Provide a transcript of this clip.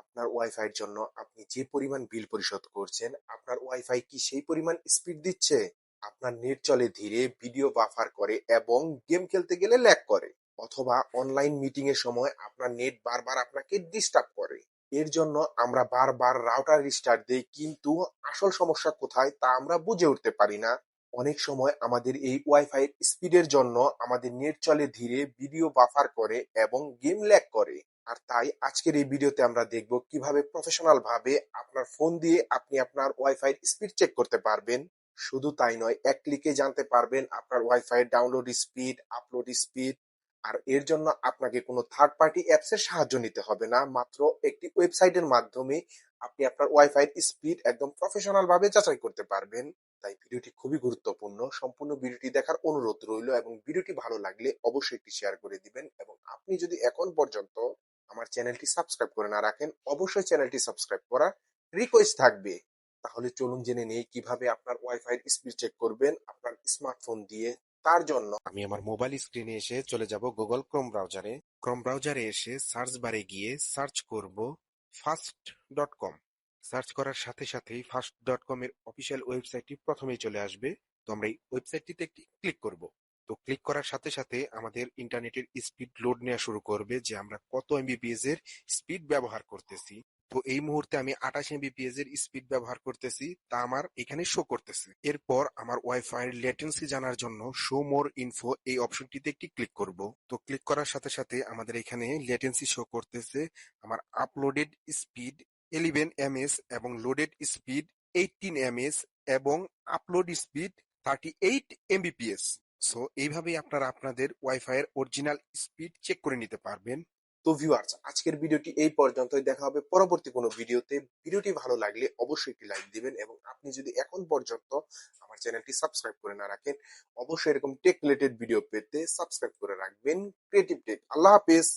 আপনার ওয়াইফাইয়ের জন্য আপনি যে পরিমাণ বিল পরিশোধ করছেন, আপনার ওয়াইফাই কি সেই পরিমাণ স্পিড দিচ্ছে? আপনার নেট চলে ধীরে, ভিডিও বাফার করে এবং গেম খেলতে গেলে ল্যাগ করে। অথবা অনলাইন মিটিং এর সময় আপনার নেট বারবার আপনাকে ডিস্টার্ব করে। এর জন্য আমরা বারবার রাউটার রিস্টার্ট দেই, কিন্তু আসল সমস্যা কোথায় তা আমরা বুঝে উঠতে পারি না। অনেক সময় আমাদের এই ওয়াইফাই স্পিডের জন্য আমাদের নেট চলে ধীরে, ভিডিও বাফার করে এবং গেম ল্যাগ করে। আর তাই আজকের এই ভিডিওতে আমরা দেখব কিভাবে প্রফেশনাল ভাবে আপনার ফোন দিয়ে আপনি আপনার ওয়াইফাই স্পিড চেক করতে পারবেন। শুধু তাই নয়, এক ক্লিকে জানতে পারবেন আপনার wifi download speed, upload speed. আর এর জন্য আপনাকে কোনো থার্ড পার্টি অ্যাপস এর সাহায্য নিতে হবে না, মাত্র একটি ওয়েবসাইটের মাধ্যমে আপনি আপনার ওয়াইফাই স্পিড একদম প্রফেশনাল ভাবে যাচাই করতে পারবেন। তাই ভিডিওটি খুবই গুরুত্বপূর্ণ, সম্পূর্ণ ভিডিওটি দেখার অনুরোধ রইল এবং ভিডিওটি ভালো লাগলে অবশ্যই একটি শেয়ার করে দিবেন। এবং আপনি যদি এখন পর্যন্ত আমার চ্যানেলটি সাবস্ক্রাইব করে না রাখেন, অবশ্যই চ্যানেলটি সাবস্ক্রাইব করার রিকোয়েস্ট থাকবে। তাহলে চলুন জেনে নেই কিভাবে আপনার ওয়াইফাই স্পিড চেক করবেন আপনার স্মার্টফোন দিয়ে। তার জন্য আমি আমার মোবাইল স্ক্রিনে এসে চলে যাব গুগল ক্রোম ব্রাউজারে। ক্রোম ব্রাউজারে এসে সার্চ বারে গিয়ে সার্চ করব ফাস্ট ডট কম। সার্চ করার সাথে সাথেই ফাস্ট ডট কম এর অফিসিয়াল ওয়েবসাইটটি প্রথমেই চলে আসবে। তো আমরা এই ওয়েবসাইটটিতে একটি ক্লিক করব। তো ক্লিক করার সাথে সাথে আমাদের ইন্টারনেটের স্পিড লোড নেওয়া শুরু করবে, যে আমরা কত এমবিপিএস এর স্পিড ব্যবহার করতেছি। তো এই মুহূর্তে আমি 28 এমবিপিএস এর স্পিড ব্যবহার করতেছি, তা আমার এখানে শো করতেছে। এরপর আমার ওয়াইফাই এর লেটেন্সি জানার জন্য শো মোর ইনফো এই অপশনটিতে একটি ক্লিক করব। তো ক্লিক করার সাথে সাথে আমাদের এখানে লেটেন্সি শো করতেছে। আমার আপলোডেড স্পিড 11 এমএস এবং লোডেড স্পিড 18 এমএস এবং আপলোড স্পিড 38 এমবিপিএস। সো এইভাবেই আপনারা আপনাদের ওয়াইফাই এর অরিজিনাল স্পিড চেক করে নিতে পারবেন। তো ভিউয়ার্স, আজকের ভিডিওটি এই পর্যন্তই। দেখা হবে পরবর্তী কোনো ভিডিওতে। ভিডিওটি ভালো লাগলে অবশ্যই একটি লাইক দিবেন এবং আপনি যদি এখন পর্যন্ত আমার চ্যানেলটি সাবস্ক্রাইব করে না রাখেন, অবশ্যই এরকম টেক রিলেটেড ভিডিও পেতে সাবস্ক্রাইব করে রাখবেন ক্রিয়েটিভ টেক। আল্লাহ হাফেজ।